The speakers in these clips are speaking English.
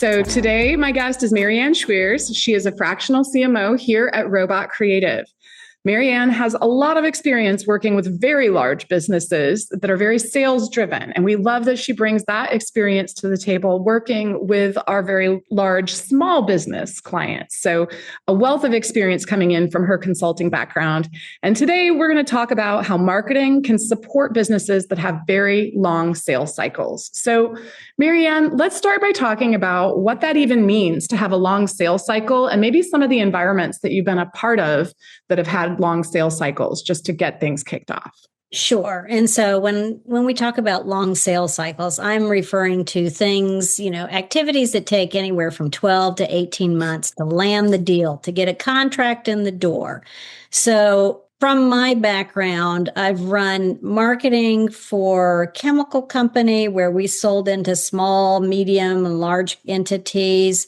So today, my guest is MaryAnne Schweers. She is a fractional CMO here at Robot Creative. MaryAnne has a lot of experience working with very large businesses that are very sales driven. And we love that she brings that experience to the table working with our very large small business clients. So a wealth of experience coming in from her consulting background. And today we're going to talk about how marketing can support businesses that have very long sales cycles. So MaryAnne, let's start by talking about what that even means to have a long sales cycle and maybe some of the environments that you've been a part of that have had long sales cycles just to get things kicked off. Sure. And so when we talk about long sales cycles, I'm referring to things, activities that take anywhere from 12 to 18 months to land the deal, to get a contract in the door. So from my background, I've run marketing for a chemical company where we sold into small, medium, and large entities.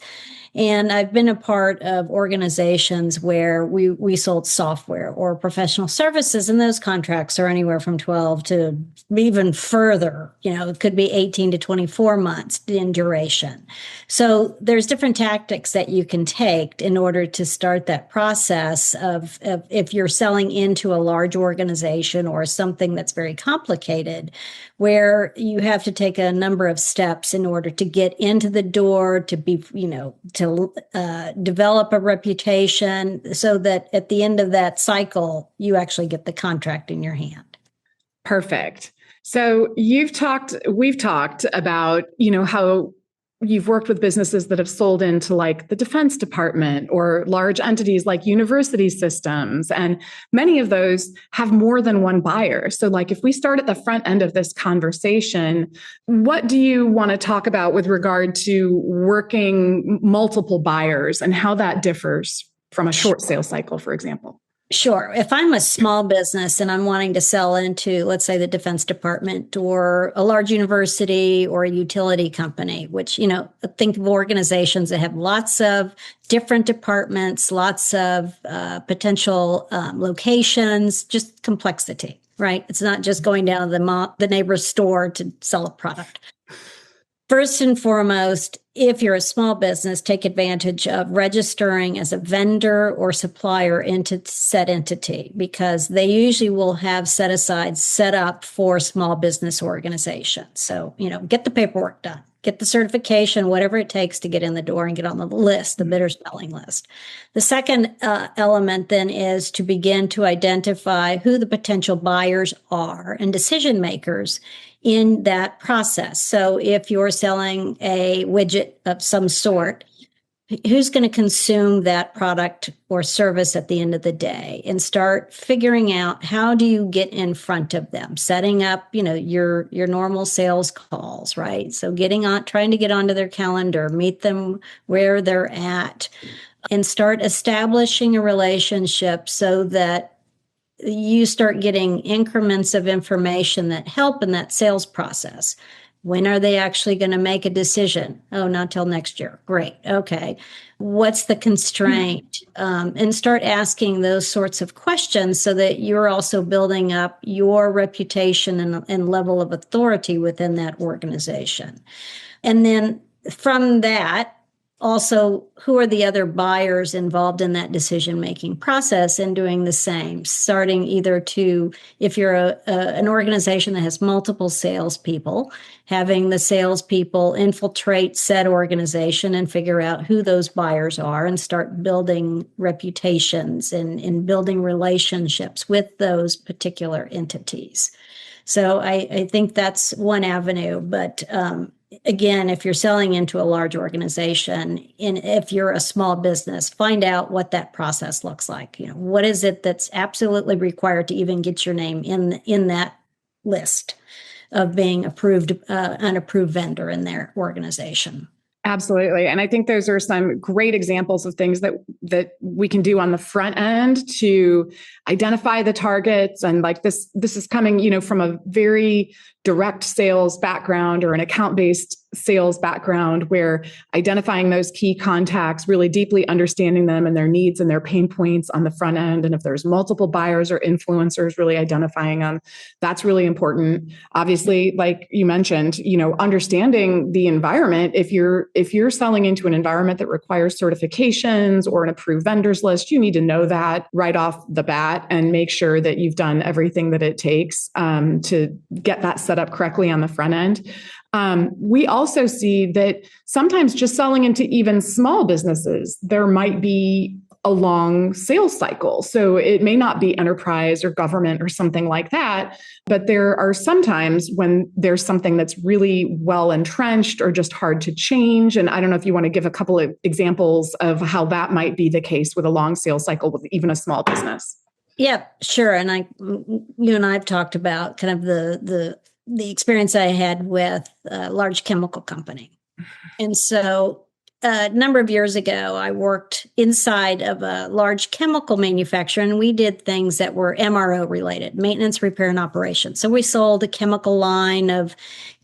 And I've been a part of organizations where we sold software or professional services, and those contracts are anywhere from 12 to even further. It could be 18 to 24 months in duration. So there's different tactics that you can take in order to start that process of if you're selling into a large organization or something that's very complicated, where you have to take a number of steps in order to get into the door, to be, to develop a reputation so that at the end of that cycle, you actually get the contract in your hand. Perfect. So we've talked about, how you've worked with businesses that have sold into like the Defense Department or large entities like university systems. And many of those have more than one buyer. So like if we start at the front end of this conversation, what do you want to talk about with regard to working multiple buyers and how that differs from a short sales cycle, for example? Sure. If I'm a small business and I'm wanting to sell into, let's say, the Defense Department or a large university or a utility company, which, think of organizations that have lots of different departments, lots of potential locations, just complexity, right? It's not just going down to the neighbor's store to sell a product. First and foremost, if you're a small business, take advantage of registering as a vendor or supplier into said entity, because they usually will have set asides set up for small business organizations. So, get the paperwork done, get the certification, whatever it takes to get in the door and get on the list, the bidder spelling list. The second element then is to begin to identify who the potential buyers are and decision makers in that process. So if you're selling a widget of some sort, who's going to consume that product or service at the end of the day, and start figuring out how do you get in front of them, setting up, your normal sales calls, right? So trying to get onto their calendar, meet them where they're at, and start establishing a relationship so that you start getting increments of information that help in that sales process. When are they actually going to make a decision? Oh, not till next year. Great. Okay. What's the constraint? And start asking those sorts of questions so that you're also building up your reputation and level of authority within that organization. And then from that, also, who are the other buyers involved in that decision-making process, and doing the same, starting either if you're an organization that has multiple salespeople, having the salespeople infiltrate said organization and figure out who those buyers are and start building reputations and building relationships with those particular entities. So I think that's one avenue, but again, if you're selling into a large organization, and if you're a small business, find out what that process looks like. What is it that's absolutely required to even get your name in that list of being unapproved vendor in their organization. Absolutely. And I think those are some great examples of things that we can do on the front end to identify the targets. And like this is coming, from a very direct sales background or an account-based sales background, where identifying those key contacts, really deeply understanding them and their needs and their pain points on the front end. And if there's multiple buyers or influencers, really identifying them, that's really important. Obviously, like you mentioned, understanding the environment. If you're selling into an environment that requires certifications or an approved vendors list, you need to know that right off the bat and make sure that you've done everything that it takes to get that set up correctly on the front end. We also see that sometimes just selling into even small businesses, there might be a long sales cycle. So it may not be enterprise or government or something like that, but there are sometimes when there's something that's really well entrenched or just hard to change. And I don't know if you want to give a couple of examples of how that might be the case with a long sales cycle with even a small business. Yeah, sure. And you and I have talked about kind of the experience I had with a large chemical company. And so a number of years ago, I worked inside of a large chemical manufacturer, and we did things that were MRO related, maintenance, repair, and operations. So we sold a chemical line of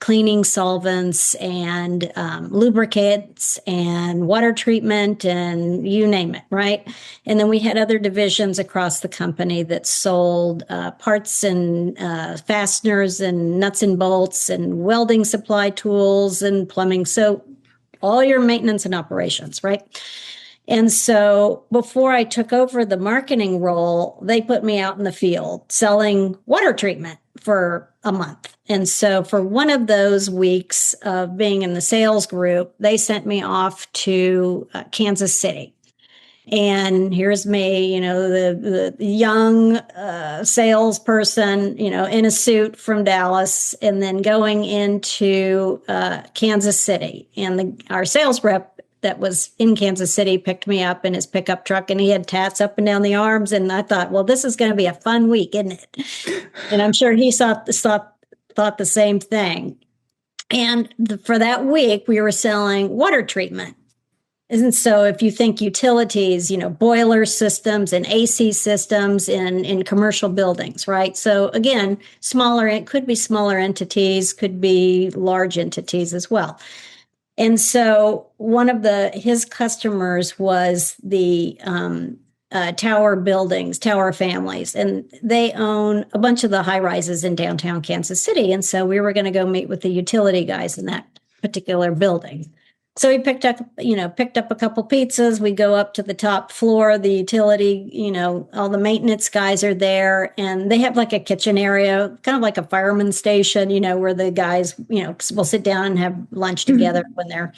cleaning solvents and lubricants and water treatment and you name it, right? And then we had other divisions across the company that sold parts and fasteners and nuts and bolts and welding supply tools and plumbing. So all your maintenance and operations, right? And so before I took over the marketing role, they put me out in the field selling water treatment for a month. And so for one of those weeks of being in the sales group, they sent me off to Kansas City. And here's me, the young salesperson, in a suit from Dallas, and then going into Kansas City. And our sales rep that was in Kansas City picked me up in his pickup truck, and he had tats up and down the arms. And I thought, well, this is going to be a fun week, isn't it? And I'm sure he thought the same thing. And for that week, we were selling water treatment. And so if you think utilities, boiler systems and AC systems in commercial buildings, right? So again, it could be smaller entities, could be large entities as well. And so one of his customers was the tower buildings, tower families, and they own a bunch of the high rises in downtown Kansas City. And so we were going to go meet with the utility guys in that particular building. So we picked up a couple pizzas. We go up to the top floor, the utility, all the maintenance guys are there, and they have like a kitchen area, kind of like a fireman station, where the guys, will sit down and have lunch together when they're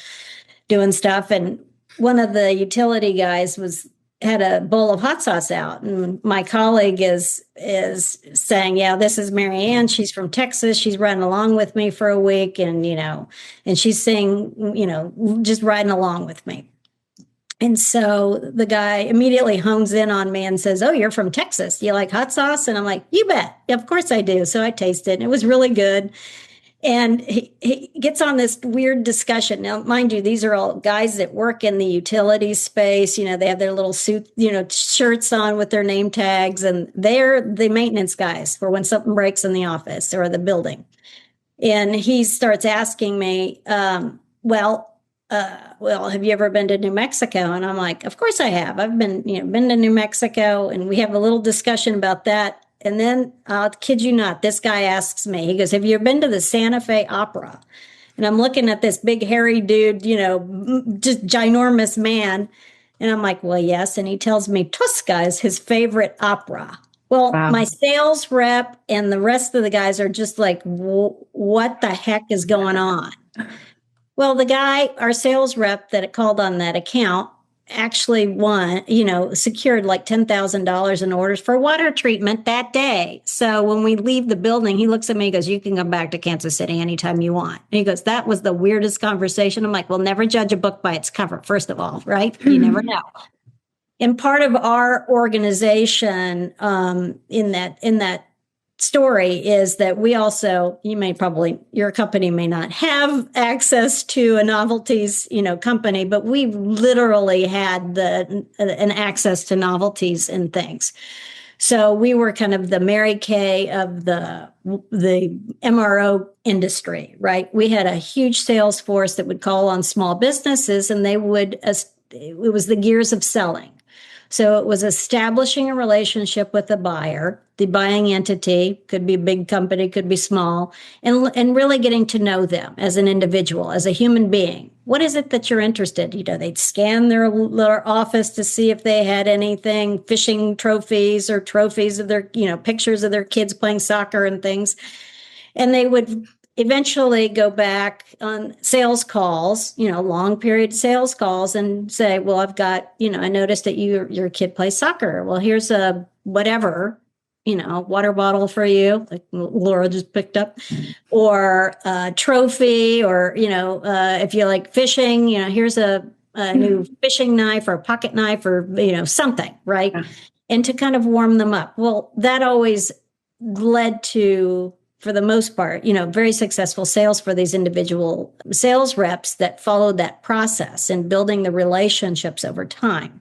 doing stuff. And one of the utility guys had a bowl of hot sauce out, and my colleague is saying, yeah, this is MaryAnne. She's from Texas. She's riding along with me for a week, and and she's saying, just riding along with me. And so the guy immediately hones in on me and says, oh, you're from Texas. Do you like hot sauce? And I'm like, you bet. Of course I do. So I tasted it, and it was really good. And he gets on this weird discussion. Now, mind you, these are all guys that work in the utility space. They have their little suit, shirts on with their name tags, and they're the maintenance guys for when something breaks in the office or the building. And he starts asking me, well, have you ever been to New Mexico? And I'm like, of course I have. I've been to New Mexico, and we have a little discussion about that. And then, I'll kid you not, this guy asks me, he goes, have you ever been to the Santa Fe Opera? And I'm looking at this big, hairy dude, just ginormous man. And I'm like, well, yes. And he tells me Tosca is his favorite opera. Well, wow. My sales rep and the rest of the guys are just like, what the heck is going on? Well, the guy, our sales rep that called on that account, actually secured like $10,000 in orders for water treatment that day. So when we leave the building, he looks at me and goes, you can come back to Kansas City anytime you want. And he goes, that was the weirdest conversation. I'm like, well, never judge a book by its cover, first of all, right? You never know. And part of our organization in that story is that we also, your company may not have access to a novelties, company, but we literally had an access to novelties and things. So we were kind of the Mary Kay of the MRO industry, right? We had a huge sales force that would call on small businesses, and it was the gears of selling. So it was establishing a relationship with the buyer, the buying entity, could be a big company, could be small, and really getting to know them as an individual, as a human being. What is it that you're interested in? They'd scan their office to see if they had anything, fishing trophies or trophies of their, pictures of their kids playing soccer and things. And they would eventually go back on sales calls, long period sales calls, and say, well, I've got, I noticed that your kid plays soccer. Well, here's a whatever, water bottle for you, like Laura just picked up, or a trophy, or, if you like fishing, here's a new fishing knife or a pocket knife or, something, right? Yeah. And to kind of warm them up. Well, that always led to, for the most part, very successful sales for these individual sales reps that followed that process and building the relationships over time.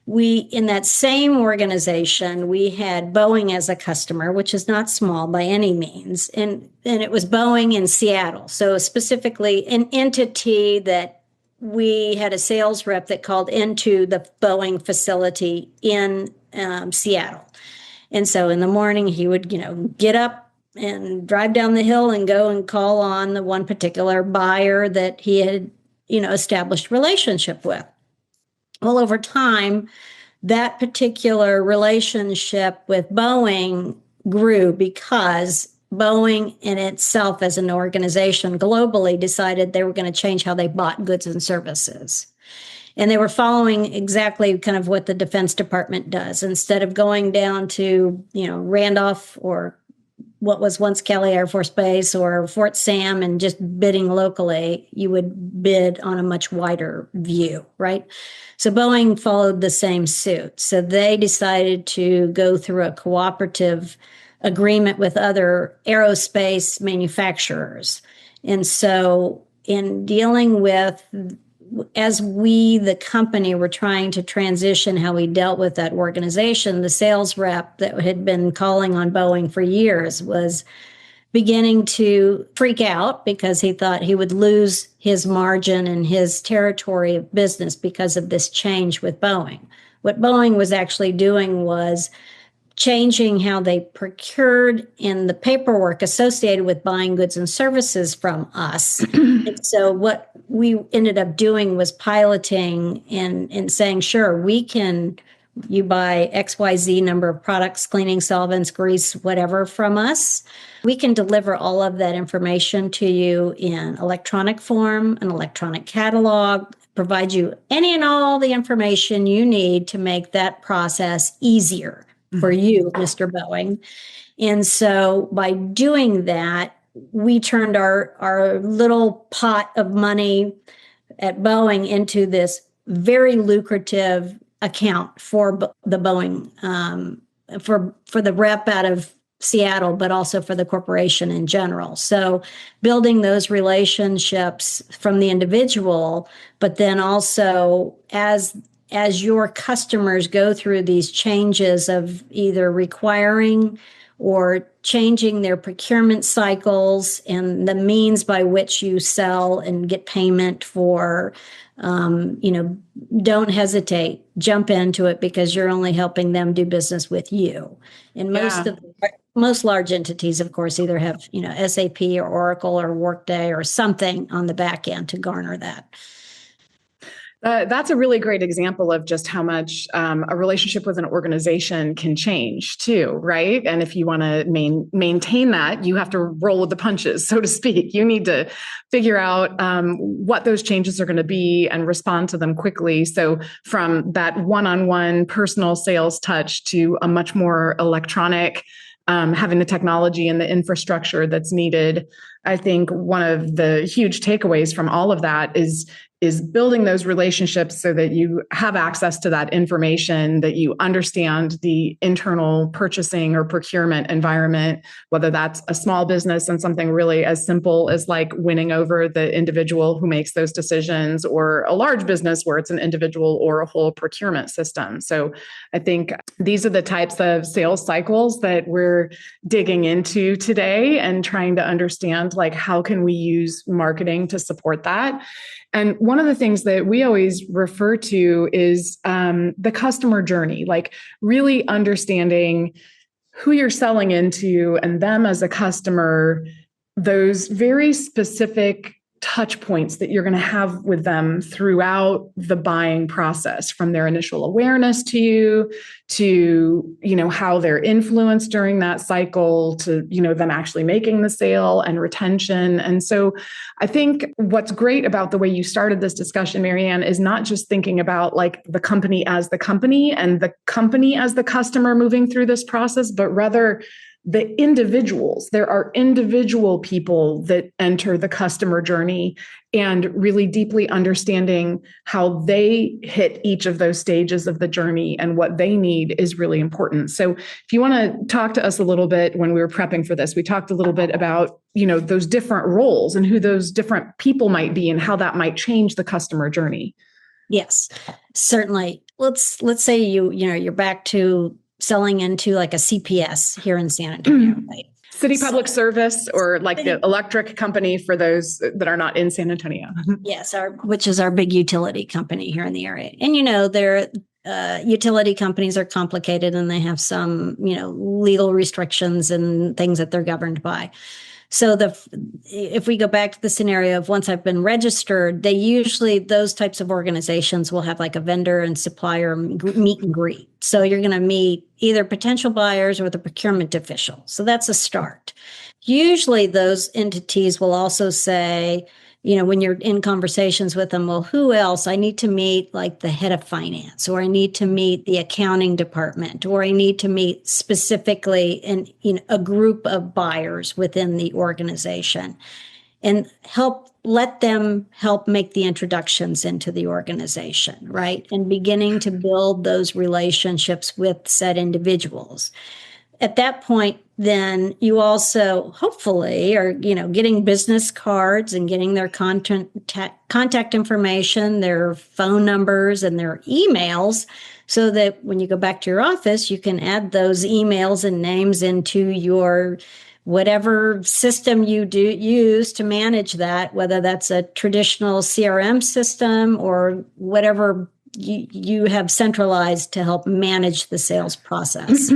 In that same organization, we had Boeing as a customer, which is not small by any means. And it was Boeing in Seattle. So specifically an entity that we had a sales rep that called into the Boeing facility in Seattle. And so in the morning, he would, get up and drive down the hill and go and call on the one particular buyer that he had, established relationship with. Well, over time, that particular relationship with Boeing grew because Boeing in itself as an organization globally decided they were going to change how they bought goods and services. And they were following exactly kind of what the Defense Department does. Instead of going down to, Randolph or what was once Kelly Air Force Base or Fort Sam and just bidding locally, you would bid on a much wider view, right? So Boeing followed the same suit. So they decided to go through a cooperative agreement with other aerospace manufacturers. And so in dealing with, as we, the company, were trying to transition how we dealt with that organization, the sales rep that had been calling on Boeing for years was beginning to freak out because he thought he would lose his margin and his territory of business because of this change with Boeing. What Boeing was actually doing was changing how they procured in the paperwork associated with buying goods and services from us. And so what we ended up doing was piloting and saying, sure, you buy XYZ number of products, cleaning solvents, grease, whatever from us. We can deliver all of that information to you in electronic form, an electronic catalog, provide you any and all the information you need to make that process easier for you, Mr. Boeing. And so by doing that, we turned our little pot of money at Boeing into this very lucrative account for the Boeing, for the rep out of Seattle, but also for the corporation in general. So building those relationships from the individual, but then also as your customers go through these changes of either requiring or changing their procurement cycles and the means by which you sell and get payment for, don't hesitate, jump into it because you're only helping them do business with you. And most large entities, of course, either have, SAP or Oracle or Workday or something on the back end to garner that. That's a really great example of just how much a relationship with an organization can change too, right? And if you want to maintain that, you have to roll with the punches, so to speak. You need to figure out what those changes are going to be and respond to them quickly. So from that one-on-one personal sales touch to a much more electronic, having the technology and the infrastructure that's needed. I think one of the huge takeaways from all of that is is building those relationships so that you have access to that information, that you understand the internal purchasing or procurement environment, whether that's a small business and something really as simple as like winning over the individual who makes those decisions, or a large business where it's an individual or a whole procurement system. So I think these are the types of sales cycles that we're digging into today and trying to understand, like, how can we use marketing to support that? And one of the things that we always refer to is the customer journey, like really understanding who you're selling into and them as a customer, those very specific touch points that you're going to have with them throughout the buying process, from their initial awareness to you, to, how they're influenced during that cycle, to, them actually making the sale and retention. And so I think what's great about the way you started this discussion, MaryAnne, is not just thinking about like the company as the company and the company as the customer moving through this process, but rather the individuals. There are individual people that enter the customer journey, and really deeply understanding how they hit each of those stages of the journey and what they need is really important. So if you want to talk to us a little bit, when we were prepping for this, we talked a little bit about, those different roles and who those different people might be and how that might change the customer journey. Yes, certainly. Let's say you're back to selling into like a CPS here in San Antonio, right? City Public Service, or like the electric company for those that are not in San Antonio. Yes, which is our big utility company here in the area. And, their utility companies are complicated, and they have some, legal restrictions and things that they're governed by. So if we go back to the scenario of once I've been registered, those types of organizations will have like a vendor and supplier meet and greet. So you're going to meet either potential buyers or the procurement official. So that's a start. Usually those entities will also say, when you're in conversations with them, well, who else? I need to meet like the head of finance, or I need to meet the accounting department, or I need to meet specifically a group of buyers within the organization, and let them help make the introductions into the organization, right? And beginning to build those relationships with said individuals. At that point, then you also hopefully are, getting business cards and getting their contact information, their phone numbers, and their emails, so that when you go back to your office, you can add those emails and names into your whatever system you use to manage that, whether that's a traditional CRM system or whatever you have centralized to help manage the sales process.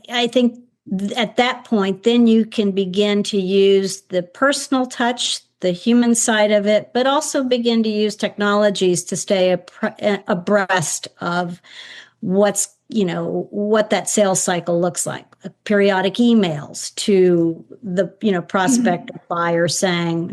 I think at that point, then you can begin to use the personal touch, the human side of it, but also begin to use technologies to stay abreast of what that sales cycle looks like. Periodic emails to the, prospect or buyer saying,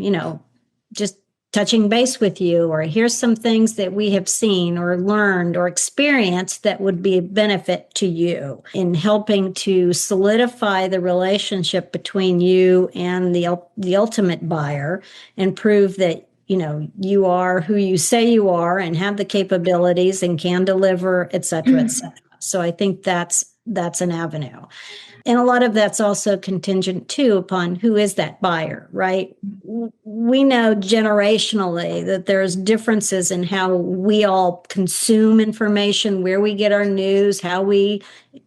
just touching base with you, or here's some things that we have seen or learned or experienced that would be a benefit to you, in helping to solidify the relationship between you and the ultimate buyer, and prove that you are who you say you are and have the capabilities and can deliver, et cetera, et cetera. So I think that's an avenue. And a lot of that's also contingent too upon who is that buyer, right? We know generationally that there's differences in how we all consume information, where we get our news, how we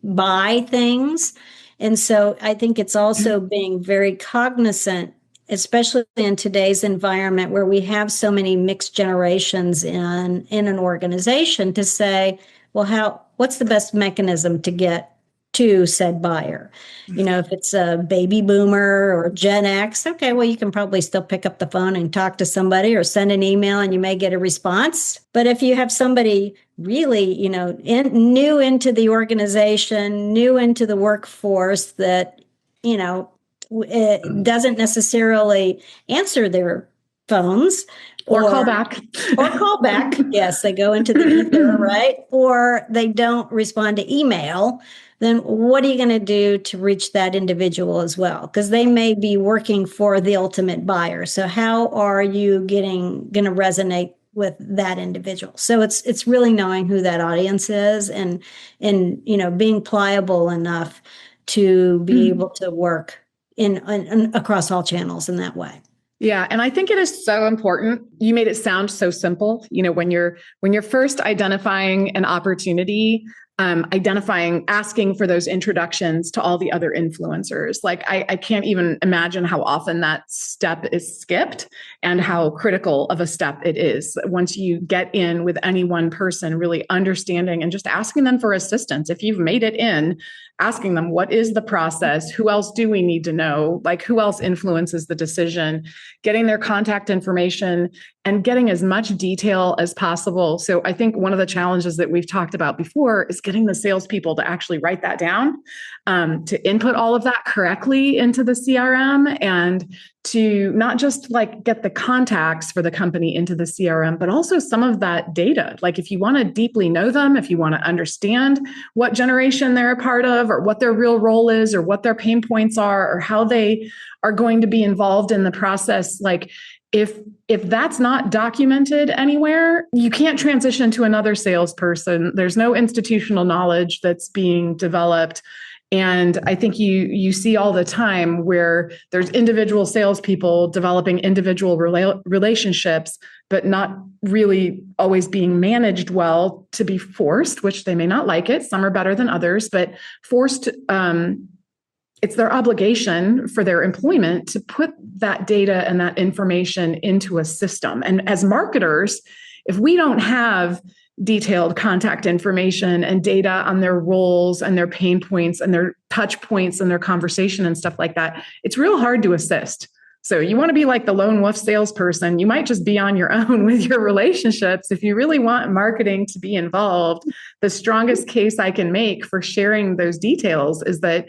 buy things. And so I think it's also being very cognizant, especially in today's environment where we have so many mixed generations in an organization, to say, well, what's the best mechanism to get to said buyer? If it's a baby boomer or Gen X, okay, well, you can probably still pick up the phone and talk to somebody or send an email and you may get a response. But if you have somebody really, new into the organization, new into the workforce, that, it doesn't necessarily answer their phones, or call back. Yes, they go into the ether, right? Or they don't respond to email. Then what are you going to do to reach that individual as well? Because they may be working for the ultimate buyer. So how are you going to resonate that individual. So it's really knowing who that audience is and being pliable enough to be able to work in across all channels in that way. Yeah. And I think it is so important. You made it sound so simple. When you're first identifying an opportunity, asking for those introductions to all the other influencers. Like I can't even imagine how often that step is skipped and how critical of a step it is. Once you get in with any one person, really understanding and just asking them for assistance. If you've made it in, asking them, what is the process? Who else do we need to know? Like who else influences the decision? Getting their contact information and getting as much detail as possible. So I think one of the challenges that we've talked about before is getting the salespeople to actually write that down, to input all of that correctly into the CRM, and to not just like get the contacts for the company into the CRM, but also some of that data. Like if you want to deeply know them, if you want to understand what generation they're a part of, or what their real role is, or what their pain points are, or how they are going to be involved in the process, like if that's not documented anywhere, you can't transition to another salesperson. There's no institutional knowledge that's being developed. And I think you see all the time where there's individual salespeople developing individual relationships, but not really always being managed well, to be forced, which they may not like it. Some are better than others, but forced. It's their obligation for their employment to put that data and that information into a system. And as marketers, if we don't have detailed contact information and data on their roles and their pain points and their touch points and their conversation and stuff like that, it's real hard to assist. So you want to be like the lone wolf salesperson. You might just be on your own with your relationships. If you really want marketing to be involved, the strongest case I can make for sharing those details is that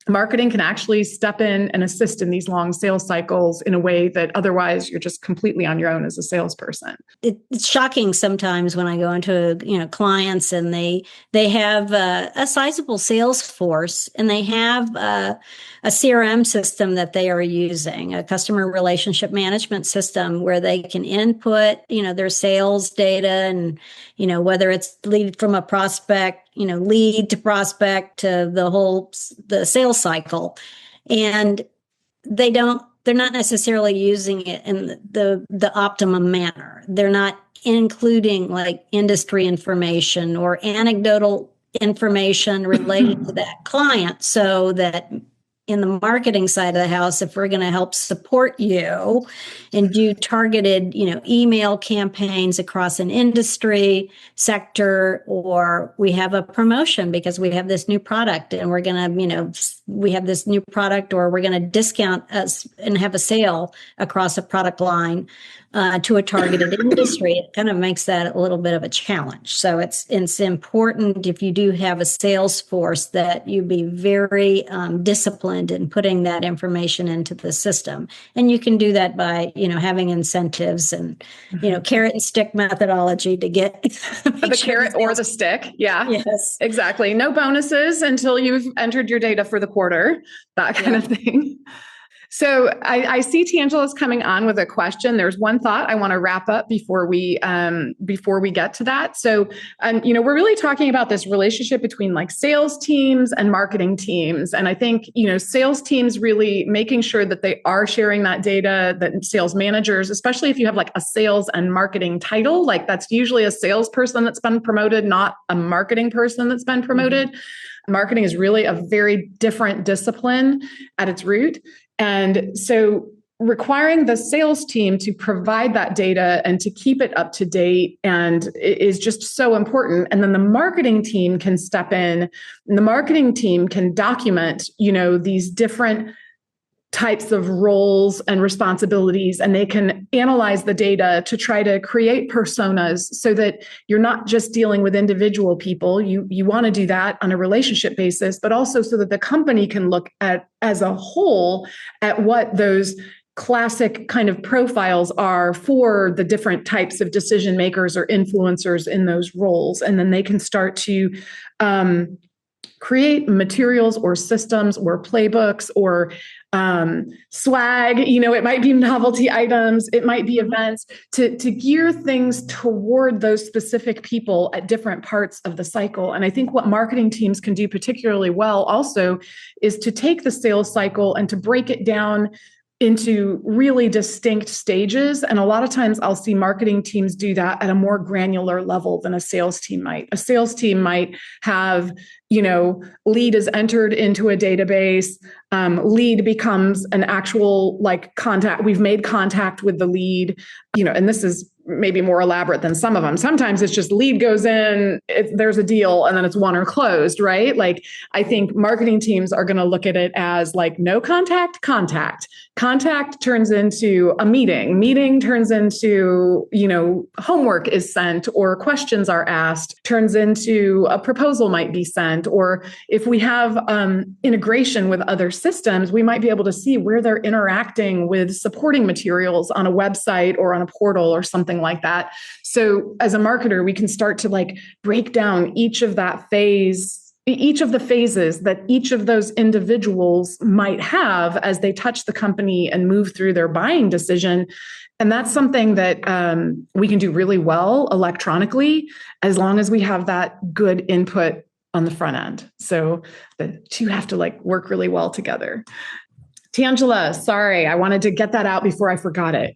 marketing can actually step in and assist in these long sales cycles in a way that otherwise you're just completely on your own as a salesperson. It's shocking sometimes when I go into clients and they have a sizable sales force and they have a CRM system that they are using, a customer relationship management system where they can input their sales data and whether it's lead from a prospect, lead to prospect to the sales cycle, and they're not necessarily using it in the optimum manner. They're not including like industry information or anecdotal information related to that client, so that in the marketing side of the house, if we're going to help support you and do targeted, email campaigns across an industry sector, or we have a promotion because we have this new product and we're going to, we have this new product, or we're going to discount us and have a sale across a product line to a targeted industry, it kind of makes that a little bit of a challenge. So it's important, if you do have a sales force, that you be very disciplined in putting that information into the system. And you can do that by, having incentives and, carrot and stick methodology to get the carrot or the stick. Yeah, yes, exactly. No bonuses until you've entered your data for the quarter, that kind of thing. So I see Tangela's coming on with a question. There's one thought I want to wrap up before we get to that. So, we're really talking about this relationship between like sales teams and marketing teams. And I think, sales teams really making sure that they are sharing that data, that sales managers, especially if you have like a sales and marketing title, like that's usually a salesperson that's been promoted, not a marketing person that's been promoted. Mm-hmm. Marketing is really a very different discipline at its root. And so requiring the sales team to provide that data and to keep it up to date and is just so important. And then the marketing team can step in, and the marketing team can document, these different types of roles and responsibilities, and they can analyze the data to try to create personas so that you're not just dealing with individual people. You want to do that on a relationship basis, but also so that the company can look at as a whole at what those classic kind of profiles are for the different types of decision makers or influencers in those roles. And then they can start to create materials or systems or playbooks or swag. It might be novelty items, it might be events to gear things toward those specific people at different parts of the cycle. And I think what marketing teams can do particularly well also is to take the sales cycle and to break it down into really distinct stages. And a lot of times I'll see marketing teams do that at a more granular level than a sales team might. A sales team might have, lead is entered into a database, lead becomes an actual contact. We've made contact with the lead, and this is maybe more elaborate than some of them. Sometimes it's just lead goes in, there's a deal, and then it's won or closed, right? I think marketing teams are going to look at it as no contact. Contact turns into a meeting turns into, homework is sent or questions are asked, turns into a proposal might be sent. Or if we have integration with other systems, we might be able to see where they're interacting with supporting materials on a website or on a portal or something like that. So as a marketer, we can start to break down each of the phases that each of those individuals might have as they touch the company and move through their buying decision. And that's something that we can do really well electronically, as long as we have that good input on the front end. So the two have to work really well together. Tangela, sorry, I wanted to get that out before I forgot it.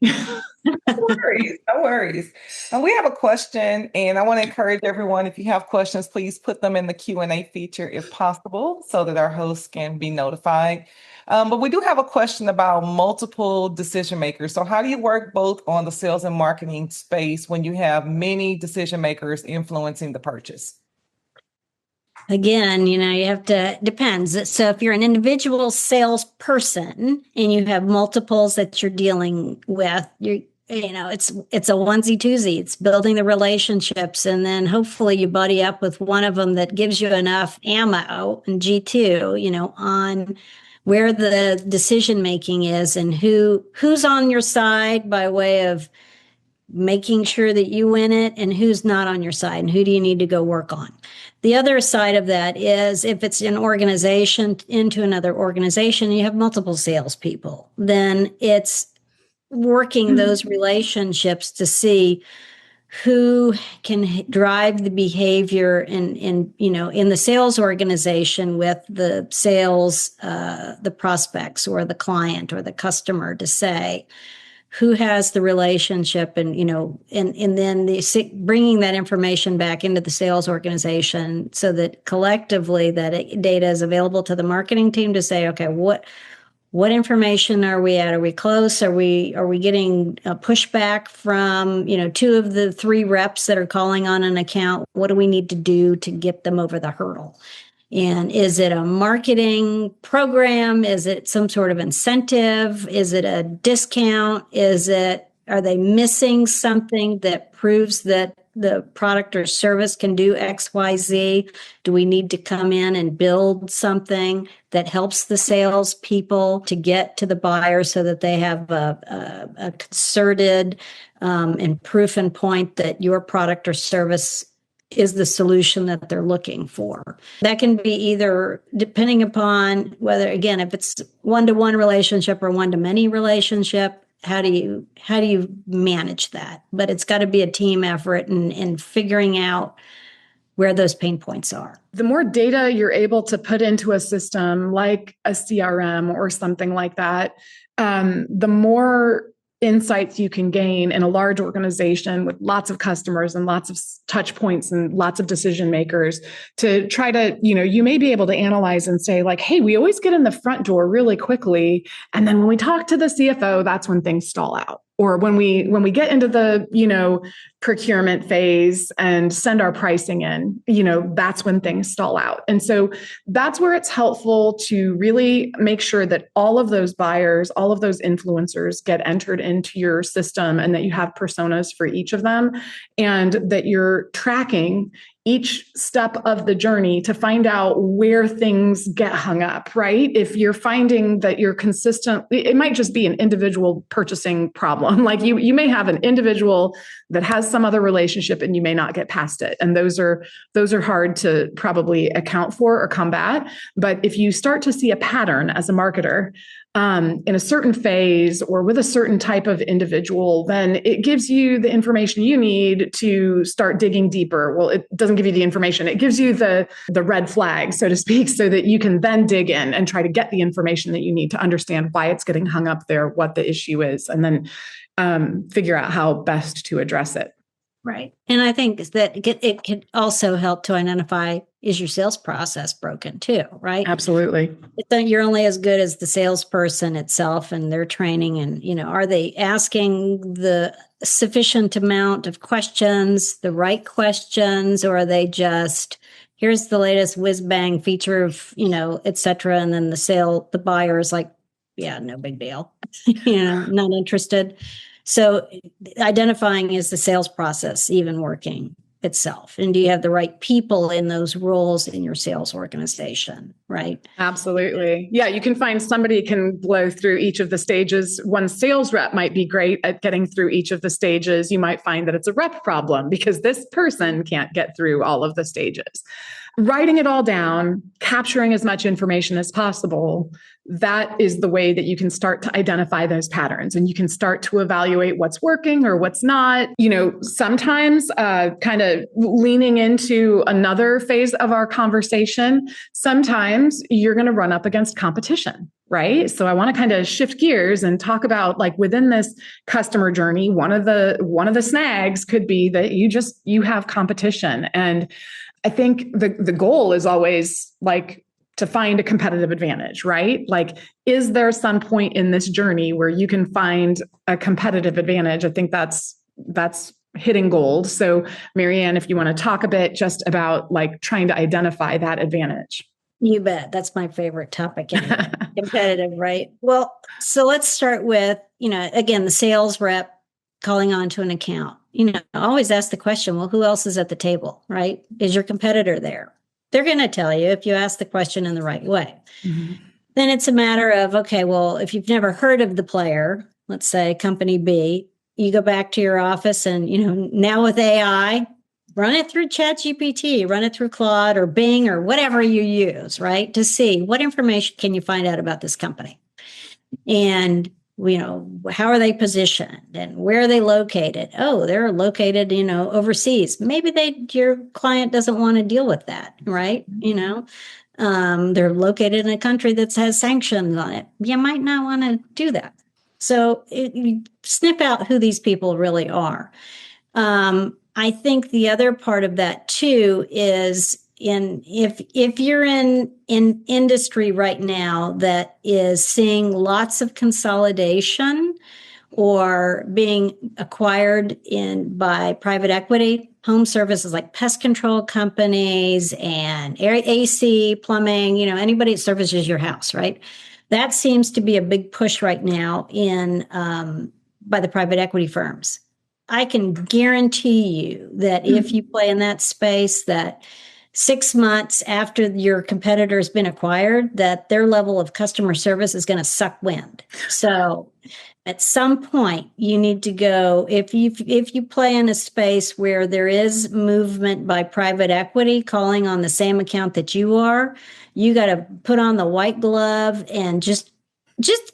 No worries. And we have a question, and I want to encourage everyone, if you have questions, please put them in the Q&A feature if possible, so that our hosts can be notified. But we do have a question about multiple decision makers. So how do you work both on the sales and marketing space when you have many decision makers influencing the purchase? Again, you have to, depends. So if you're an individual salesperson and you have multiples that you're dealing with, it's a onesie twosie. It's building the relationships, and then hopefully you buddy up with one of them that gives you enough ammo and G2, on where the decision making is and who's on your side by way of making sure that you win it, and who's not on your side and who do you need to go work on. The other side of that is if it's an organization into another organization, you have multiple salespeople, then it's working those relationships to see who can drive the behavior in the sales organization with the sales, the prospects or the client or the customer, to say who has the relationship, and then bringing that information back into the sales organization so that collectively that data is available to the marketing team to say, okay, what information are we at? Are we close? Are we getting a pushback from, two of the three reps that are calling on an account? What do we need to do to get them over the hurdle? And is it a marketing program? Is it some sort of incentive? Is it a discount? Are they missing something that proves that the product or service can do X, Y, Z? Do we need to come in and build something that helps the sales people to get to the buyer so that they have a concerted and proof and point that your product or service is the solution that they're looking for? That can be either, depending upon whether, again, if it's one-to-one relationship or one-to-many relationship, how do you manage that? But it's got to be a team effort in figuring out where those pain points are. The more data you're able to put into a system like a CRM or something like that, the more insights you can gain in a large organization with lots of customers and lots of touch points and lots of decision makers to try to, you may be able to analyze and say hey, we always get in the front door really quickly. And then when we talk to the CFO, that's when things stall out. Or when we get into the, procurement phase and send our pricing in, that's when things stall out. And so that's where it's helpful to really make sure that all of those buyers, all of those influencers get entered into your system, and that you have personas for each of them, and that you're tracking each step of the journey to find out where things get hung up, right? If you're finding that you're consistent, it might just be an individual purchasing problem. Like you may have an individual that has some other relationship and you may not get past it. And those are hard to probably account for or combat. But if you start to see a pattern as a marketer, in a certain phase or with a certain type of individual, then it gives you the information you need to start digging deeper. Well, it doesn't give you the information. It gives you the red flag, so to speak, so that you can then dig in and try to get the information that you need to understand why it's getting hung up there, what the issue is, and then figure out how best to address it. Right. And I think that it can also help to identify, is your sales process broken too, right? Absolutely. You're only as good as the salesperson itself and their training. And, are they asking the sufficient amount of questions, the right questions, or are they just, here's the latest whiz bang feature of, et cetera. And then the buyer is like, yeah, no big deal, not interested. So identifying, is the sales process even working itself? And do you have the right people in those roles in your sales organization, right? Absolutely. Yeah, you can find somebody can blow through each of the stages. One sales rep might be great at getting through each of the stages. You might find that it's a rep problem because this person can't get through all of the stages. Writing it all down, capturing as much information as possible, that is the way that you can start to identify those patterns and you can start to evaluate what's working or what's not. Sometimes kind of leaning into another phase of our conversation, sometimes you're going to run up against competition. Right. So I want to kind of shift gears and talk about, like, within this customer journey, one of the snags could be that you have competition. And I think the goal is always like to find a competitive advantage, right? Like, is there some point in this journey where you can find a competitive advantage? I think that's hitting gold. So MaryAnne, if you want to talk a bit just about like trying to identify that advantage. You bet. That's my favorite topic. Anyway. Competitive, right? Well, so let's start with, again, the sales rep calling on to an account. I always ask the question, well, who else is at the table, right? Is your competitor there? They're going to tell you if you ask the question in the right way. Mm-hmm. Then it's a matter of, okay, well, if you've never heard of the player, let's say company B, you go back to your office and, now with AI, run it through ChatGPT, run it through Claude or Bing or whatever you use, right? To see what information can you find out about this company. And how are they positioned and where are they located? Oh, they're located, overseas. Maybe your client doesn't want to deal with that, right? They're located in a country that has sanctions on it. You might not want to do that. So you sniff out who these people really are. I think the other part of that too is if you're in industry right now that is seeing lots of consolidation or being acquired by private equity, home services like pest control companies and AC, plumbing, anybody that services your house, right? That seems to be a big push right now by the private equity firms. I can guarantee you that if you play in that space, that 6 months after your competitor has been acquired, that their level of customer service is going to suck wind. So at some point, you need to go, if you play in a space where there is movement by private equity calling on the same account that you are, you got to put on the white glove and just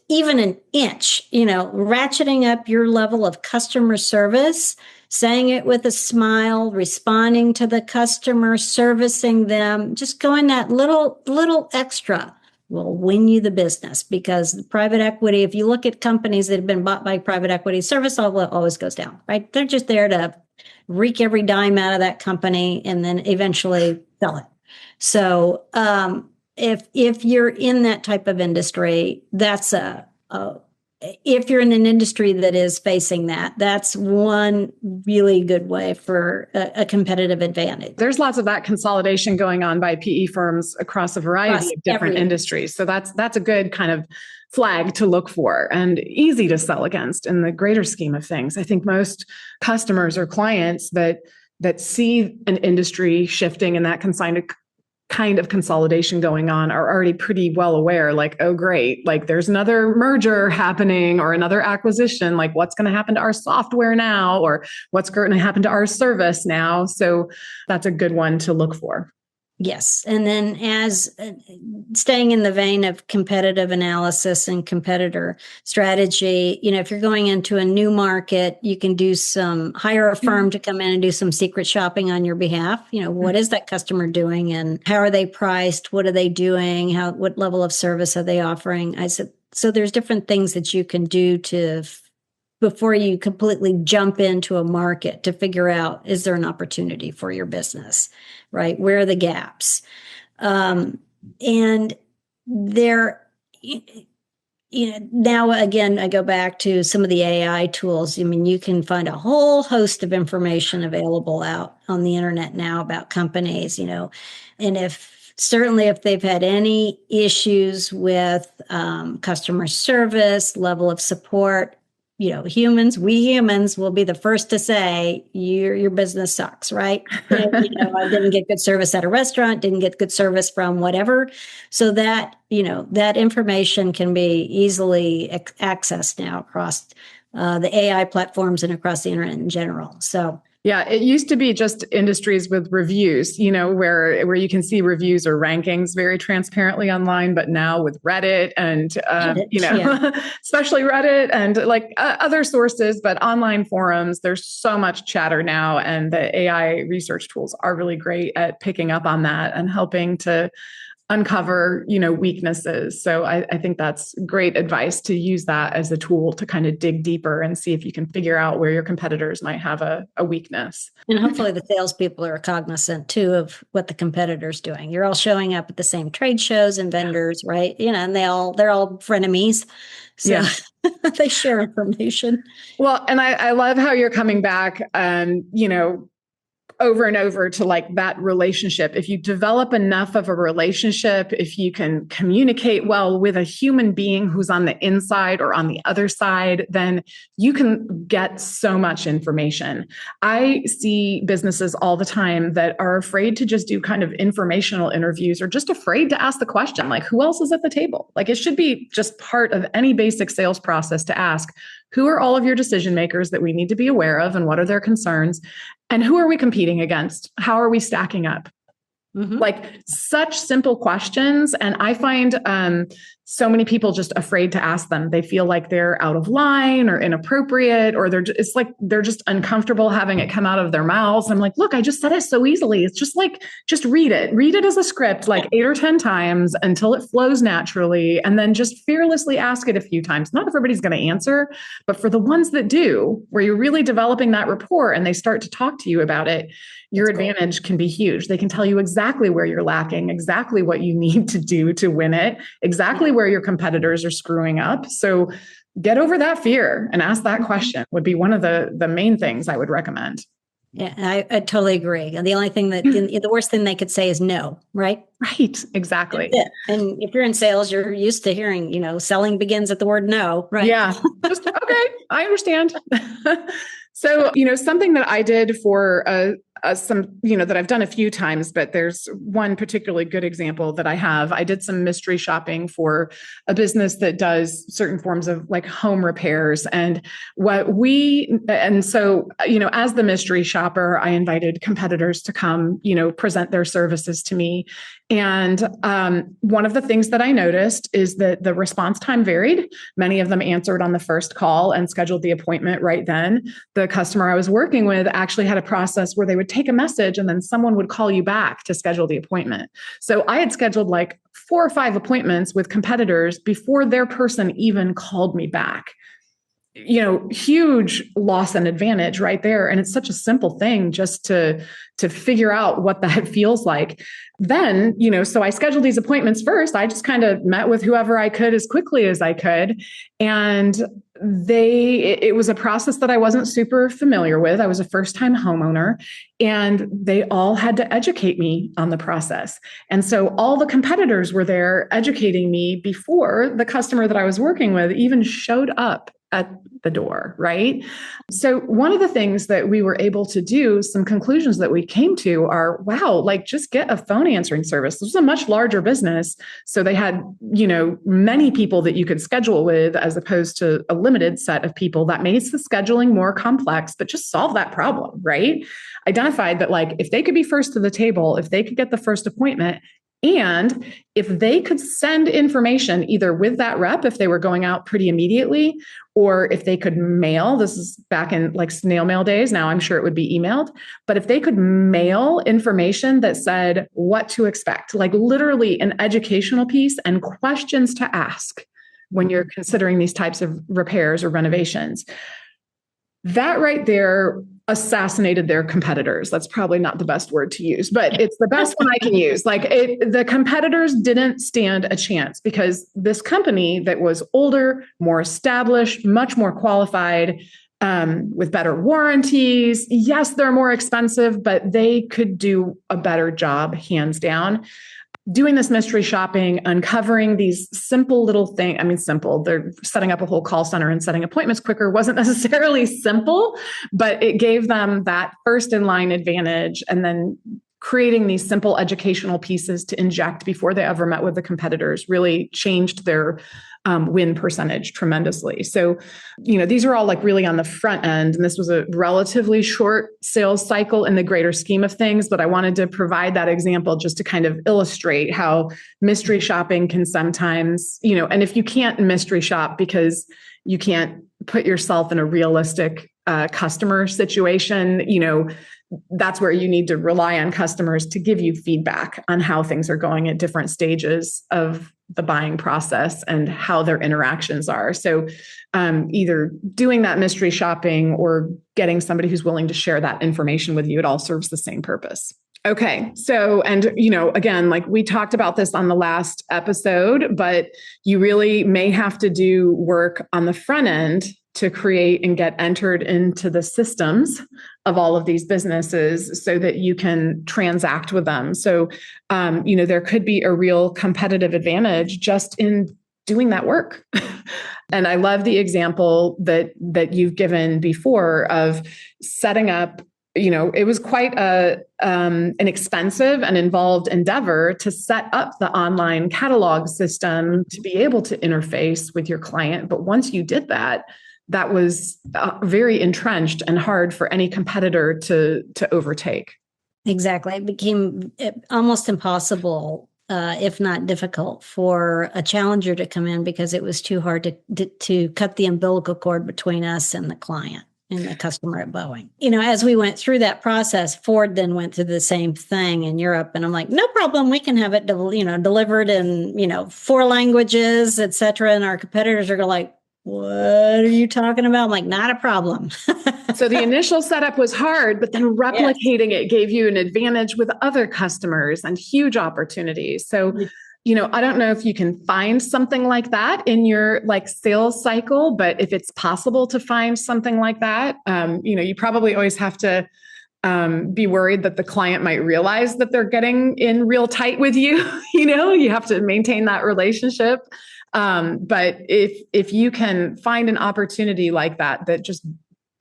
even an inch, ratcheting up your level of customer service, saying it with a smile, responding to the customer, servicing them, just going that little extra will win you the business. Because the private equity, if you look at companies that have been bought by private equity, service always goes down, right? They're just there to reek every dime out of that company and then eventually sell it. So if you're in that type of industry, that's if you're in an industry that is facing that's one really good way for a competitive advantage. There's lots of that consolidation going on by PE firms across a variety of different industries. So that's a good kind of flag to look for and easy to sell against in the greater scheme of things. I think most customers or clients that that see an industry shifting and that kind of consolidation going on are already pretty well aware, like, oh, great, like there's another merger happening or another acquisition, like what's going to happen to our software now, or what's going to happen to our service now. So that's a good one to look for. Yes. And then as staying in the vein of competitive analysis and competitor strategy, if you're going into a new market, you can hire a firm to come in and do some secret shopping on your behalf. What is that customer doing and how are they priced? What are they doing? What level of service are they offering? I said, so there's different things that you can do before you completely jump into a market to figure out, is there an opportunity for your business, right? Where are the gaps? And there, now again, I go back to some of the AI tools. I mean, you can find a whole host of information available out on the internet now about companies, and if they've had any issues with customer service, level of support, we humans will be the first to say your business sucks, right? I didn't get good service at a restaurant, didn't get good service from whatever. So that, that information can be easily accessed now across the AI platforms and across the internet in general. So yeah, it used to be just industries with reviews, where you can see reviews or rankings very transparently online. But now with Reddit and, especially Reddit and like other sources, but online forums, there's so much chatter now. And the AI research tools are really great at picking up on that and helping to uncover, weaknesses. So I think that's great advice to use that as a tool to kind of dig deeper and see if you can figure out where your competitors might have a weakness. And hopefully the salespeople are cognizant too of what the competitor's doing. You're all showing up at the same trade shows and vendors, right? And they're all frenemies. So yeah. They share information. Well, and I love how you're coming back, over and over to like that relationship. If you develop enough of a relationship, if you can communicate well with a human being who's on the inside or on the other side, then you can get so much information. I see businesses all the time that are afraid to just do kind of informational interviews or just afraid to ask the question, like, who else is at the table? Like, it should be just part of any basic sales process to ask, who are all of your decision makers that we need to be aware of and what are their concerns? And who are we competing against? How are we stacking up? Mm-hmm. Like such simple questions. And I find so many people just afraid to ask them. They feel like they're out of line or inappropriate, or it's like they're just uncomfortable having it come out of their mouths. I'm like, look, I just said it so easily. It's just like, just read it as a script, like 8 or 10 times until it flows naturally. And then just fearlessly ask it a few times. Not everybody's going to answer, but for the ones that do, where you're really developing that rapport and they start to talk to you about it, your advantage can be huge. They can tell you exactly where you're lacking, exactly what you need to do to win it, exactly where your competitors are screwing up. So get over that fear and ask that question would be one of the main things I would recommend. Yeah, I totally agree. And the only thing the worst thing they could say is no, right? Right, exactly. And if you're in sales, you're used to hearing, selling begins at the word no, right? Yeah, just, okay, I understand. So, something that I did for some, that I've done a few times, but there's one particularly good example that I have. I did some mystery shopping for a business that does certain forms of like home repairs. And so, as the mystery shopper, I invited competitors to come, present their services to me. And one of the things that I noticed is that the response time varied. Many of them answered on the first call and scheduled the appointment right then. The customer I was working with actually had a process where they would take a message and then someone would call you back to schedule the appointment. So I had scheduled like 4 or 5 appointments with competitors before their person even called me back. Huge loss and advantage right there. And it's such a simple thing just to figure out what that feels like. Then, so I scheduled these appointments first. I just kind of met with whoever I could as quickly as I could. And it was a process that I wasn't super familiar with. I was a first-time homeowner, and they all had to educate me on the process. And so all the competitors were there educating me before the customer that I was working with even showed up at the door, right? So one of the things that we were able to do, some conclusions that we came to are, wow, like just get a phone answering service. This was a much larger business. So they had, many people that you could schedule with as opposed to a limited set of people. That makes the scheduling more complex, but just solve that problem, right? Identified that like, if they could be first to the table, if they could get the first appointment, and if they could send information either with that rep, if they were going out pretty immediately, or if they could mail, this is back in like snail mail days. Now I'm sure it would be emailed, but if they could mail information that said what to expect, like literally an educational piece and questions to ask when you're considering these types of repairs or renovations, that right there assassinated their competitors. That's probably not the best word to use, but it's the best one I can use. Like the competitors didn't stand a chance because this company that was older, more established, much more qualified, with better warranties. Yes, they're more expensive, but they could do a better job, hands down. Doing this mystery shopping, uncovering these simple little things. I mean, simple, they're setting up a whole call center and setting appointments quicker wasn't necessarily simple, but it gave them that first in line advantage. And then creating these simple educational pieces to inject before they ever met with the competitors really changed their win percentage tremendously. So, these are all like really on the front end. And this was a relatively short sales cycle in the greater scheme of things. But I wanted to provide that example just to kind of illustrate how mystery shopping can sometimes, and if you can't mystery shop because you can't put yourself in a realistic customer situation, that's where you need to rely on customers to give you feedback on how things are going at different stages of the buying process and how their interactions are. So either doing that mystery shopping or getting somebody who's willing to share that information with you, it all serves the same purpose. Okay. So, and, again, like we talked about this on the last episode, but you really may have to do work on the front end to create and get entered into the systems of all of these businesses so that you can transact with them. So, there could be a real competitive advantage just in doing that work. And I love the example that you've given before of setting up. It was quite an expensive and involved endeavor to set up the online catalog system to be able to interface with your client. But once you did that, that was very entrenched and hard for any competitor to overtake. Exactly. It became almost impossible, if not difficult, for a challenger to come in because it was too hard to cut the umbilical cord between us and the client and the customer at Boeing. As we went through that process, Ford then went through the same thing in Europe. And I'm like, no problem. We can have it, delivered in, 4 languages, et cetera. And our competitors are like, what are you talking about? I'm like, not a problem. So the initial setup was hard, but then replicating it gave you an advantage with other customers and huge opportunities. So, I don't know if you can find something like that in your sales cycle, but if it's possible to find something like that, you probably always have to be worried that the client might realize that they're getting in real tight with you. You have to maintain that relationship. But if you can find an opportunity like that just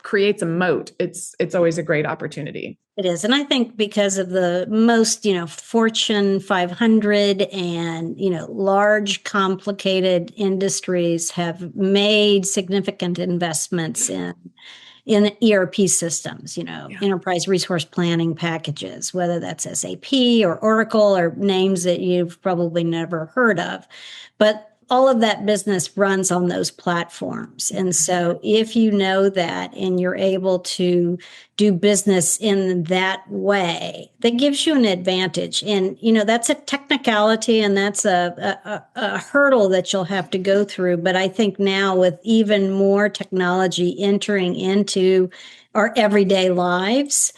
creates a moat, it's always a great opportunity. It is. And I think because of the most, Fortune 500 and, large, complicated industries have made significant investments in ERP systems, enterprise resource planning packages, whether that's SAP or Oracle or names that you've probably never heard of. But all of that business runs on those platforms. And so if you know that and you're able to do business in that way, that gives you an advantage. And, that's a technicality and that's a hurdle that you'll have to go through. But I think now with even more technology entering into our everyday lives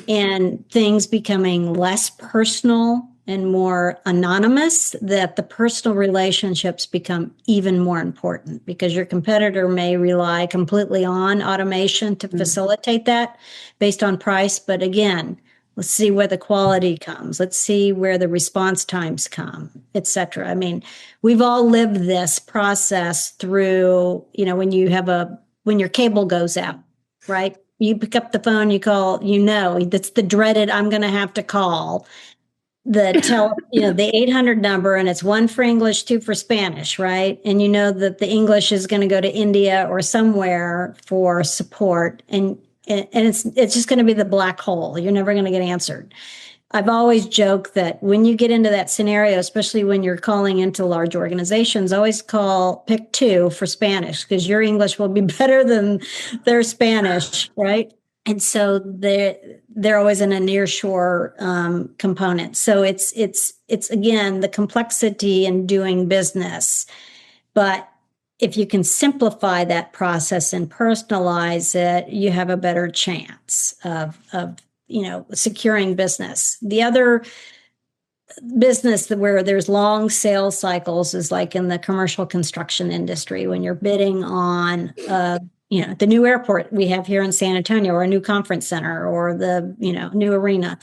and things becoming less personal and more anonymous, that the personal relationships become even more important because your competitor may rely completely on automation to facilitate that based on price. But again, Let's see where the quality comes. Let's see where the response times come, et cetera. I mean, we've all lived this process through, when your cable goes out, right? You pick up the phone, you call, that's the dreaded, I'm going to have to call the 800 number, and it's one for English, two for Spanish, right? And you know that the English is going to go to India or somewhere for support. And it's just going to be the black hole. You're never going to get answered. I've always joked that when you get into that scenario, especially when you're calling into large organizations, always pick two for Spanish, because your English will be better than their Spanish, right? And so they're always in a nearshore component. So it's again the complexity in doing business, but if you can simplify that process and personalize it, you have a better chance of securing business. The other business where there's long sales cycles is like in the commercial construction industry, when you're bidding on the new airport we have here in San Antonio, or a new conference center, or the new arena,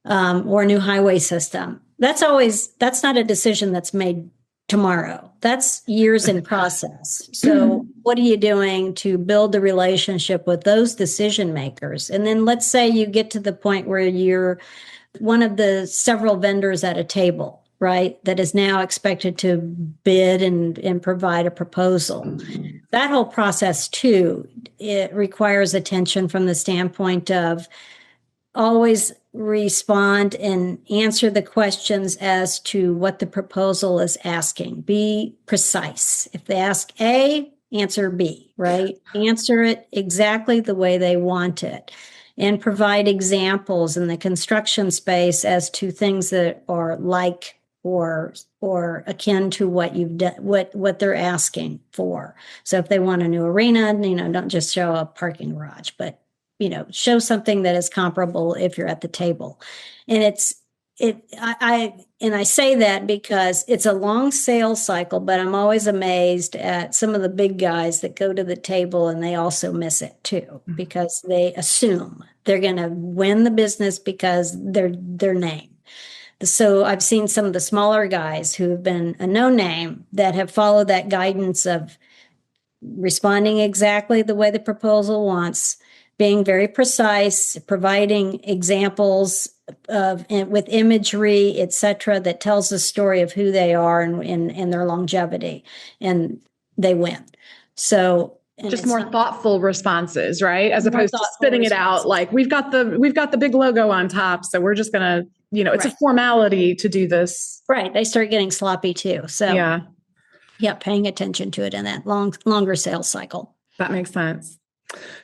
or a new highway system. That's not a decision that's made tomorrow. That's years in process. So what are you doing to build the relationship with those decision makers? And then let's say you get to the point where you're one of the several vendors at a table, right, that is now expected to bid and provide a proposal. That whole process too, it requires attention from the standpoint of always respond and answer the questions as to what the proposal is asking. Be precise. If they ask A, answer B, right? Answer it exactly the way they want it, and provide examples in the construction space as to things that are like or akin to what you've done, what they're asking for. So if they want a new arena, don't just show a parking garage, but show something that is comparable if you're at the table. And I say that because it's a long sales cycle, but I'm always amazed at some of the big guys that go to the table and they also miss it too, because they assume they're going to win the business because their name. So I've seen some of the smaller guys who have been a no name that have followed that guidance of responding exactly the way the proposal wants, being very precise, providing examples with imagery, et cetera, that tells the story of who they are and their longevity, and they win. So just more thoughtful responses, right? As opposed to spitting it out like we've got the big logo on top, so we're just gonna, it's a formality to do this. Right. They start getting sloppy too. So yeah, paying attention to it in that longer sales cycle. That makes sense.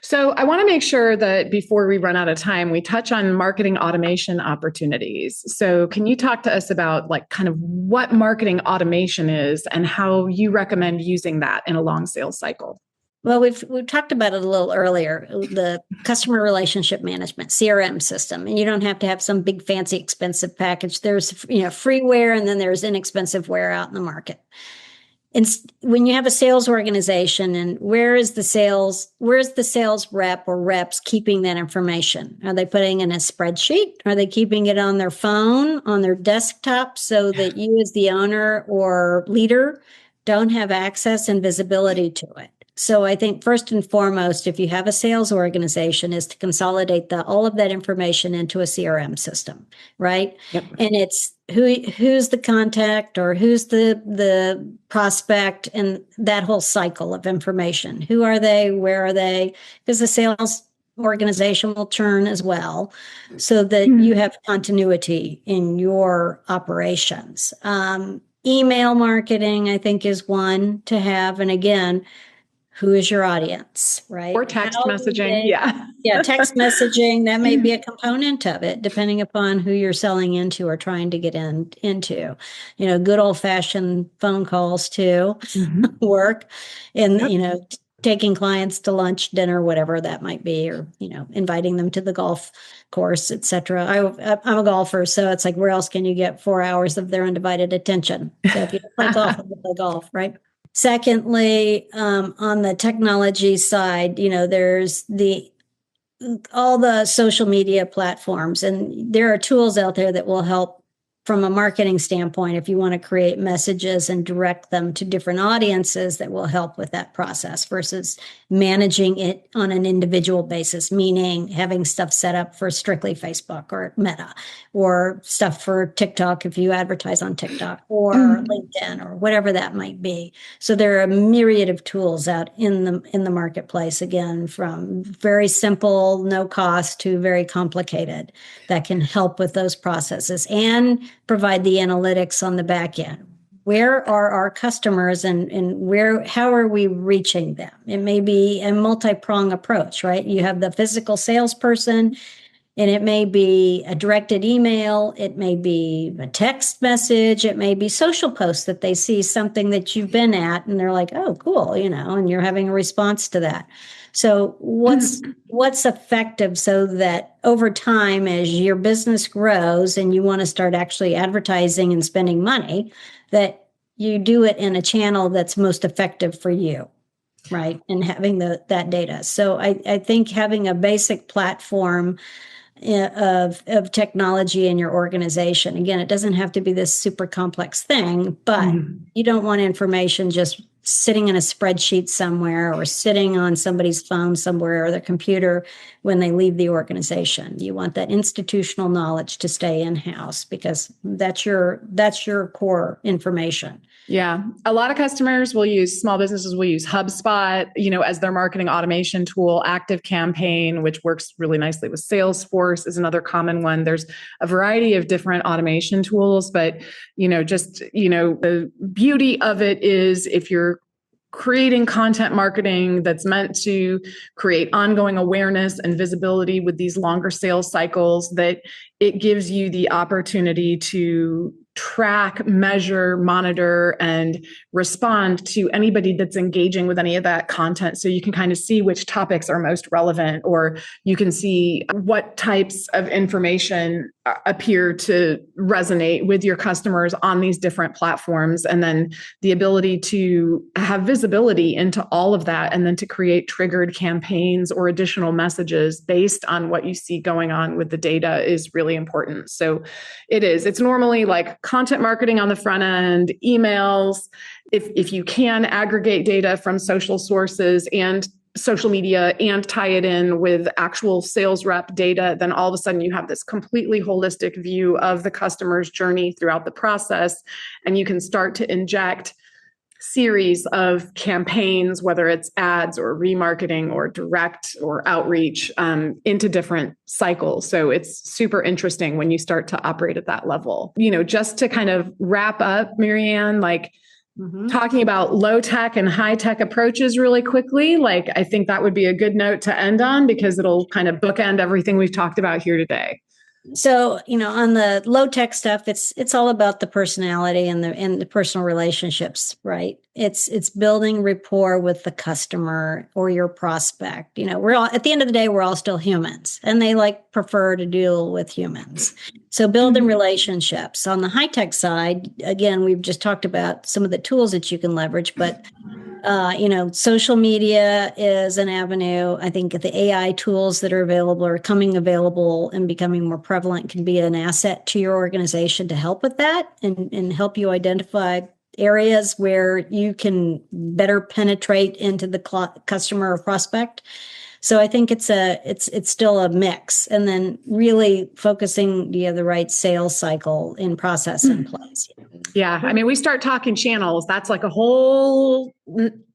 So I want to make sure that before we run out of time, we touch on marketing automation opportunities. So can you talk to us about kind of what marketing automation is and how you recommend using that in a long sales cycle? Well, we've talked about it a little earlier, the customer relationship management, CRM system. And you don't have to have some big, fancy, expensive package. There's, freeware, and then there's inexpensive ware out in the market. And when you have a sales organization, and where's the sales rep or reps keeping that information? Are they putting in a spreadsheet? Are they keeping it on their phone, on their desktop, so that you as the owner or leader don't have access and visibility to it? So I think first and foremost, if you have a sales organization, is to consolidate all of that information into a CRM system, right? Yep. And it's who's the contact, or who's the prospect, and that whole cycle of information. Who are they? Where are they? Because the sales organization will churn as well, so that you have continuity in your operations. Email marketing, I think, is one to have. And again, who is your audience, right? Or text messaging. Text messaging, that may be a component of it, depending upon who you're selling into or trying to get into. Good old-fashioned phone calls too work. And, taking clients to lunch, dinner, whatever that might be, or, inviting them to the golf course, et cetera. I'm a golfer, so it's like, where else can you get 4 hours of their undivided attention? So if you play golf, you play golf, right? Secondly, on the technology side, there's the all the social media platforms, and there are tools out there that will help from a marketing standpoint if you want to create messages and direct them to different audiences that will help with that process versus managing it on an individual basis, meaning having stuff set up for strictly Facebook or Meta, or stuff for TikTok if you advertise on TikTok, or LinkedIn, or whatever that might be. So there are a myriad of tools out in the marketplace, again, from very simple, no cost, to very complicated, that can help with those processes and provide the analytics on the back end. Where are our customers, and how are we reaching them? It may be a multi-prong approach, right? You have the physical salesperson, and it may be a directed email, it may be a text message, it may be social posts that they see something that you've been at and they're like, oh, cool, and you're having a response to that. So what's effective, so that over time, as your business grows and you want to start actually advertising and spending money, that you do it in a channel that's most effective for you, right? And having that data. So I think having a basic platform of technology in your organization. Again, it doesn't have to be this super complex thing, but you don't want information just sitting in a spreadsheet somewhere or sitting on somebody's phone somewhere or their computer when they leave the organization. You want that institutional knowledge to stay in-house, because that's your core information. Yeah. A lot of small businesses will use HubSpot, as their marketing automation tool. ActiveCampaign, which works really nicely with Salesforce, is another common one. There's a variety of different automation tools, but, the beauty of it is, if you're creating content marketing that's meant to create ongoing awareness and visibility with these longer sales cycles, that it gives you the opportunity to track, measure, monitor, and respond to anybody that's engaging with any of that content. So you can kind of see which topics are most relevant, or you can see what types of information appear to resonate with your customers on these different platforms. And then the ability to have visibility into all of that, and then to create triggered campaigns or additional messages based on what you see going on with the data is really important. So it's normally like content marketing on the front end, emails. If you can aggregate data from social sources and social media and tie it in with actual sales rep data, then all of a sudden you have this completely holistic view of the customer's journey throughout the process. And you can start to inject series of campaigns, whether it's ads or remarketing or direct or outreach, into different cycles. So it's super interesting when you start to operate at that level. Just to kind of wrap up, MaryAnne, talking about low tech and high tech approaches really quickly, I think that would be a good note to end on, because it'll kind of bookend everything we've talked about here today. So, on the low tech stuff, it's all about the personality and the personal relationships, right? It's building rapport with the customer or your prospect. We're all, at the end of the day, we're all still humans, and they prefer to deal with humans. So building relationships. On the high tech side, again, we've just talked about some of the tools that you can leverage, but social media is an avenue. I think the AI tools that are available or coming available and becoming more prevalent can be an asset to your organization to help with that and help you identify areas where you can better penetrate into the customer or prospect. So I think it's still a mix, and then really focusing, do you have the right sales cycle in process in place? Yeah. I mean, we start talking channels, that's like a whole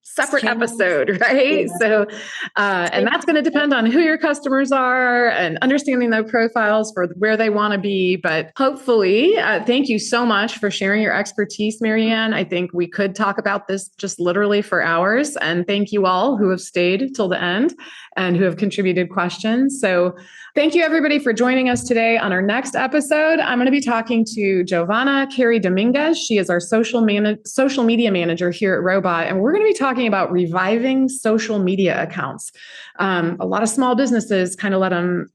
separate episode, right? Yeah. So, and that's going to depend on who your customers are and understanding their profiles for where they want to be. But hopefully, thank you so much for sharing your expertise, MaryAnne. I think we could talk about this just literally for hours. And thank you all who have stayed till the end and who have contributed questions. So thank you, everybody, for joining us today. On our next episode, I'm going to be talking to Giovanna Carey Dominguez. She is our social media manager here at Robot, and we're going to be talking about reviving social media accounts. A lot of small businesses kind of let them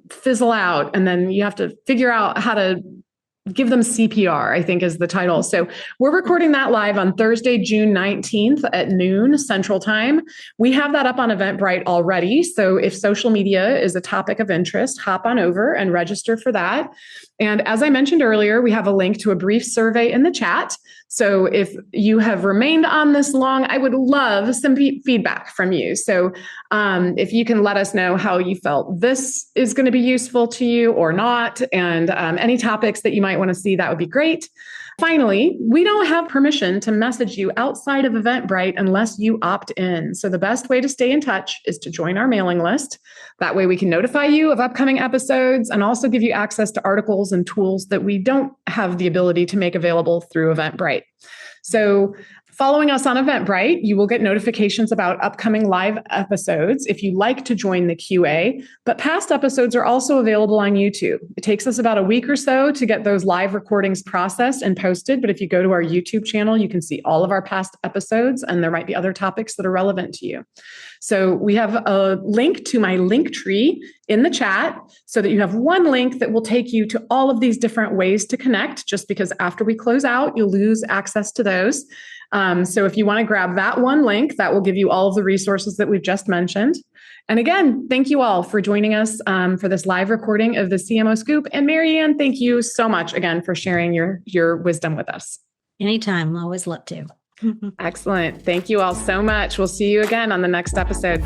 fizzle out, and then you have to figure out how to give them CPR, I think is the title. So we're recording that live on Thursday, June 19th at noon Central Time. We have that up on Eventbrite already. So if social media is a topic of interest, hop on over and register for that. And as I mentioned earlier, we have a link to a brief survey in the chat. So if you have remained on this long, I would love some feedback from you. So if you can let us know how you felt this is going to be useful to you or not, and any topics that you might want to see, that would be great. Finally, we don't have permission to message you outside of Eventbrite unless you opt in. So the best way to stay in touch is to join our mailing list. That way we can notify you of upcoming episodes and also give you access to articles and tools that we don't have the ability to make available through Eventbrite. So following us on Eventbrite, you will get notifications about upcoming live episodes if you like to join the QA, but past episodes are also available on YouTube. It takes us about a week or so to get those live recordings processed and posted, but if you go to our YouTube channel, you can see all of our past episodes, and there might be other topics that are relevant to you. So we have a link to my link tree in the chat so that you have one link that will take you to all of these different ways to connect, just because after we close out, you'll lose access to those. So if you want to grab that one link, that will give you all of the resources that we've just mentioned. And again, thank you all for joining us for this live recording of the CMO Scoop. And MaryAnne, thank you so much again for sharing your wisdom with us. Anytime. I always love to. Excellent. Thank you all so much. We'll see you again on the next episode.